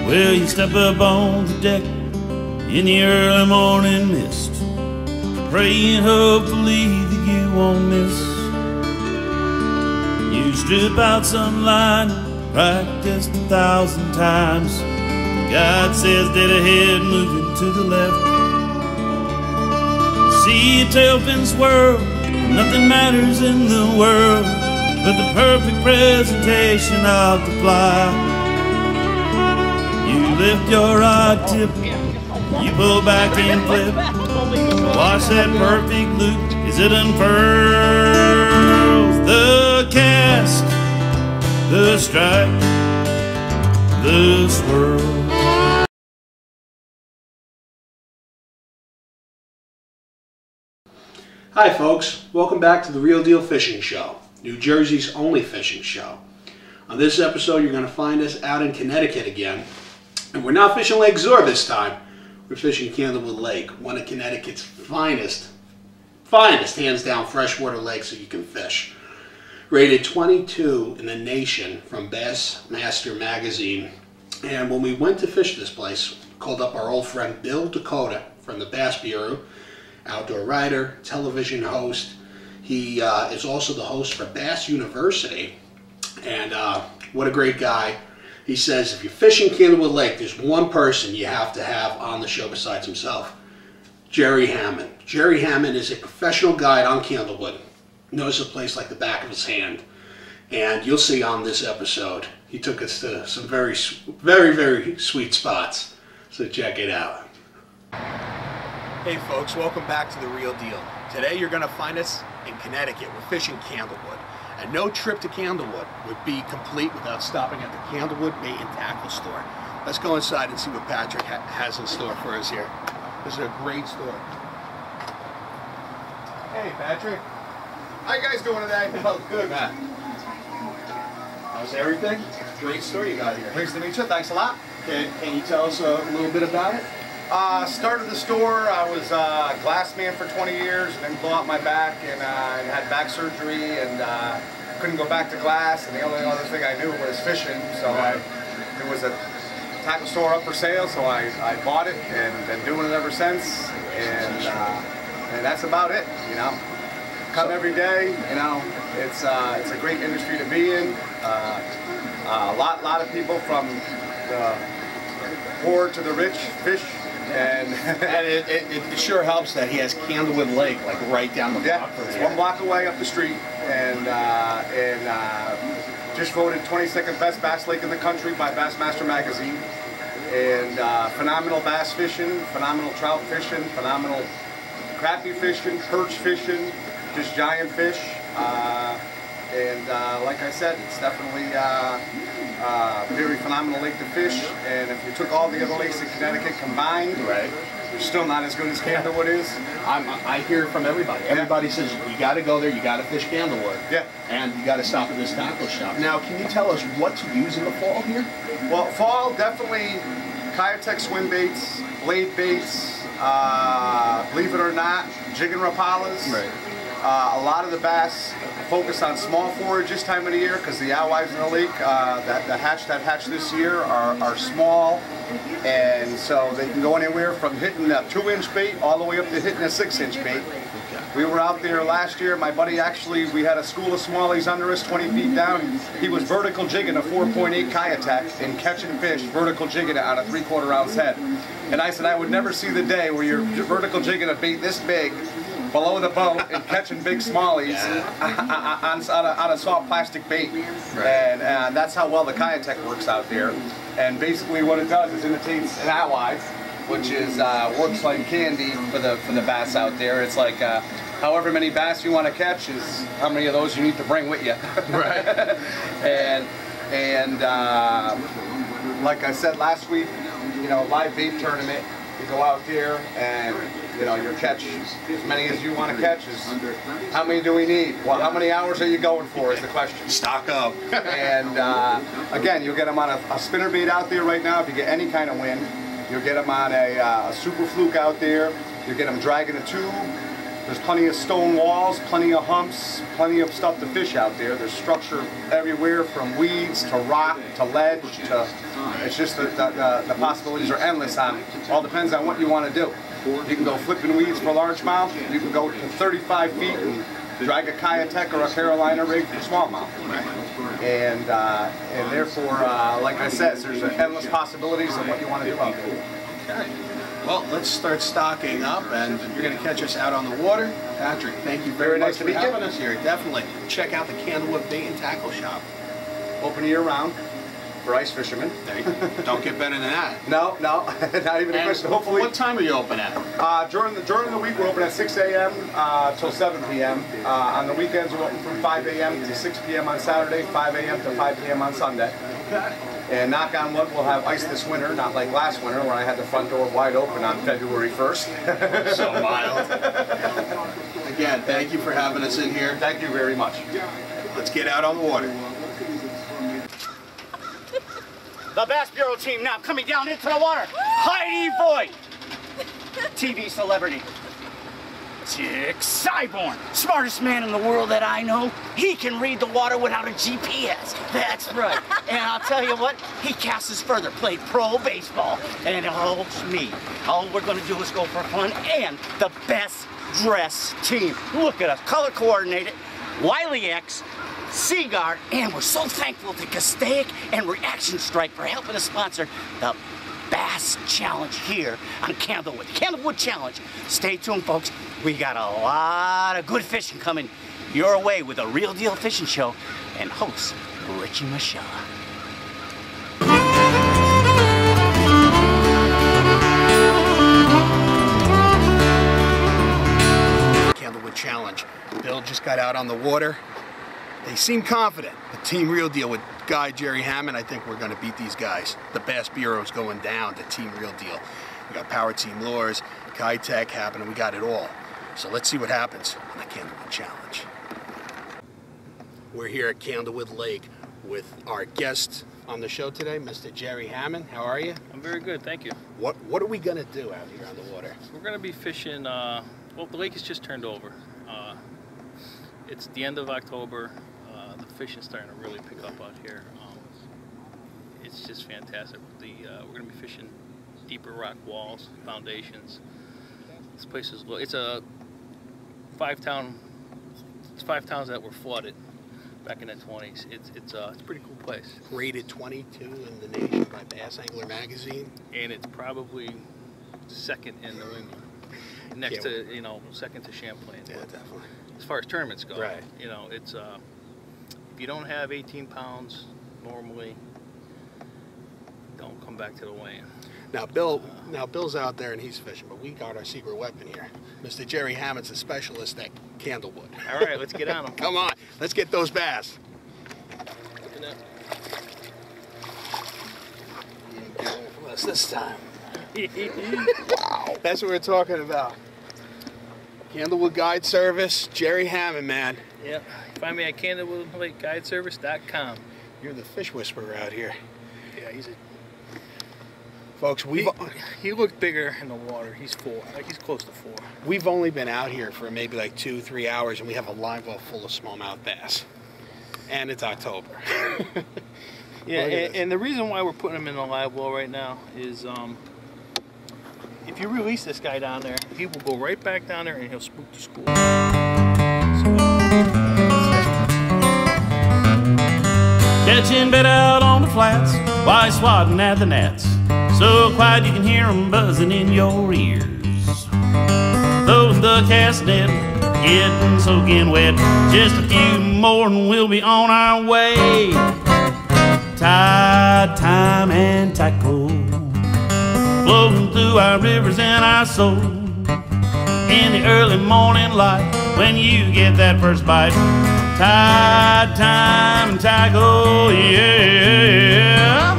Well, you step up on the deck in the early morning mist, praying hopefully that you won't miss. You strip out sunlight, practiced 1,000 times. God says dead ahead, moving to the left. See a tailfin swirl, nothing matters in the world but the perfect presentation of the fly. You lift your rod tip, you pull back and flip, watch that perfect loop as it unfurls. The cast, the strike, the swirl. Hi folks, welcome back to the Real Deal Fishing Show, New Jersey's only fishing show. On this episode you're going to find us out in Connecticut again, and we're not fishing Lake Zor this time. We're fishing Candlewood Lake, one of Connecticut's finest hands down freshwater lakes that you can fish. Rated 22 in the nation from Bassmaster magazine. And when we went to fish this place, called up our old friend Bill Decoteau from the Bass Bureau, outdoor writer, television host. He is also the host for Bass University, and what a great guy. He says if you're fishing Candlewood Lake, there's one person you have to have on the show besides himself, Jerry Hammond. Jerry Hammond is a professional guide on Candlewood, knows the place like the back of his hand, and you'll see on this episode he took us to some very, very sweet spots, so check it out. Hey folks, welcome back to The Real Deal. Today you're going to find us in Connecticut. We're fishing Candlewood. And no trip to Candlewood would be complete without stopping at the Candlewood Bait and Tackle store. Let's go inside and see what Patrick has in store for us here. This is a great store. Hey Patrick. How you guys doing today? Oh, good, man. How's everything? Great store you got here. Pleased to meet you. Thanks a lot. Can you tell us a little bit about it? Started the store, I was a glass man for 20 years and then blew out my back and had back surgery and couldn't go back to glass, and the only other thing I knew was fishing, so there was a tackle store up for sale, so I bought it and been doing it ever since, and that's about it, you know. Come every day, you know, it's a great industry to be in. A lot of people from the poor to the rich fish. And it sure helps that he has Candlewood Lake like right down the block from it's here. 1 block away up the street, and just voted 22nd best bass lake in the country by Bassmaster magazine. And phenomenal bass fishing, phenomenal trout fishing, phenomenal crappie fishing, perch fishing, just giant fish. Like I said, it's definitely a very phenomenal lake to fish, and if you took all the other lakes in Connecticut combined, right, they're still not as good as Candlewood is. I hear it from everybody. Everybody says you got to go there, you got to fish Candlewood, and you got to stop at this tackle shop. Now, can you tell us what to use in the fall here? Well, fall, definitely Kayatek swim baits, blade baits, believe it or not, jig and rapalas. Right. A lot of the bass focus on small forage this time of the year because the alewives in the lake that hatched this year are small, and so they can go anywhere from hitting a 2-inch bait all the way up to hitting a 6-inch bait. We were out there last year. My buddy we had a school of smallies under us 20 feet down. He was vertical jigging a 4.8 Kayatek and catching fish, vertical jigging it on a 3/4 ounce head. And I said I would never see the day where you're vertical jigging a bait this big below the boat and catching big smallies on a soft plastic bait. Right. And that's how well the Kayatek works out there. And basically what it does is imitates an alewive, which is works like candy for the bass out there. It's like however many bass you want to catch is how many of those you need to bring with you. Right. and like I said last week, you know, live bait tournament. You go out there and, you know, you catch as many as you want to catch. How many do we need? Well, how many hours are you going for is the question. Stock up. And again, you'll get them on a spinner bait out there right now if you get any kind of wind. You'll get them on a super fluke out there. You get them dragging a tube. There's plenty of stone walls, plenty of humps, plenty of stuff to fish out there. There's structure everywhere from weeds to rock to ledge to, it's just the possibilities are endless on, all depends on what you want to do. You can go flipping weeds for largemouth, you can go to 35 feet and drag a Kayatek or a Carolina rig for smallmouth. And therefore, like I said, there's endless possibilities of what you want to do out there. Okay. Well, let's start stocking up, and you're going to catch us out on the water. Patrick, thank you very much for having us here. Definitely. Check out the Candlewood Bait and Tackle Shop. Open year round for ice fishermen. There you go. Don't get better than that. No, not even a question. Hopefully. What time are you open at? During the week, we're open at 6 a.m. Till 7 p.m. On the weekends, we're open from 5 a.m. to 6 p.m. on Saturday, 5 a.m. to 5 p.m. on Sunday. Okay. And knock on wood, we'll have ice this winter, not like last winter where I had the front door wide open on February 1st. So mild. Again, thank you for having us in here. Thank you very much. Let's get out on the water. The Bass Bureau team now coming down into the water. Heidi Boyd, TV celebrity. Dick Cyborn, smartest man in the world that I know. He can read the water without a GPS. That's right. And I'll tell you what, he casts further, played pro baseball, and it helps me. All we're gonna do is go for fun, and the best dressed team. Look at us, color coordinated, Wiley X, Seaguard, and we're so thankful to Castaic and Reaction Strike for helping us sponsor the Bass Challenge here on Candlewood. Candlewood Challenge. Stay tuned, folks. We got a lot of good fishing coming your way with a Real Deal Fishing Show and host Richie Moschella. Candlewood Challenge. Bill just got out on the water. They seem confident. The Team Real Deal with guy Jerry Hammond, I think we're going to beat these guys. The Bass Bureau's going down to Team Real Deal. We got POWERTEAM lures, Kayatek happening, we got it all. So let's see what happens on the Candlewood Challenge. We're here at Candlewood Lake with our guest on the show today, Mr. Jerry Hammond. How are you? I'm very good, thank you. What are we going to do out here on the water? We're going to be fishing, well, the lake has just turned over. It's the end of October. The fishing's starting to really pick up out here. It's just fantastic. We're going to be fishing deeper rock walls, foundations. This place is, it's a five towns that were flooded back in the 20s. It's a pretty cool place. Rated 22 in the nation by Bass Angler Magazine. And it's probably second in New England. Next to, you know, second to Champlain. Yeah, definitely. As far as tournaments go, right. You know, it's if you don't have 18 pounds normally, don't come back to the weigh-in. Now Bill's out there and he's fishing, but we got our secret weapon here. Mr. Jerry Hammond's a specialist at Candlewood. All right, let's get on them. Come on, let's get those bass. For us this time. That's what we're talking about. Candlewood Guide Service, Jerry Hammond, man. Yep. Find me at candlewoodlakeguideservice.com. You're the fish whisperer out here. Yeah, he's a... Folks, he looked bigger in the water. He's 4, like he's close to 4. We've only been out here for maybe like 2-3 hours, and we have a live well full of smallmouth bass. And it's October. Yeah, and the reason why we're putting him in the live well right now is if you release this guy down there, he will go right back down there and he'll spook the school. Catching bait out on the flats, while swatting at the gnats, so quiet you can hear them buzzing in your ears. Throwing the cast net, getting soaking wet, just a few more and we'll be on our way. Tide, time, and tackle, flowing through our rivers and our soul. In the early morning light, when you get that first bite, tide, time, and tackle, yeah.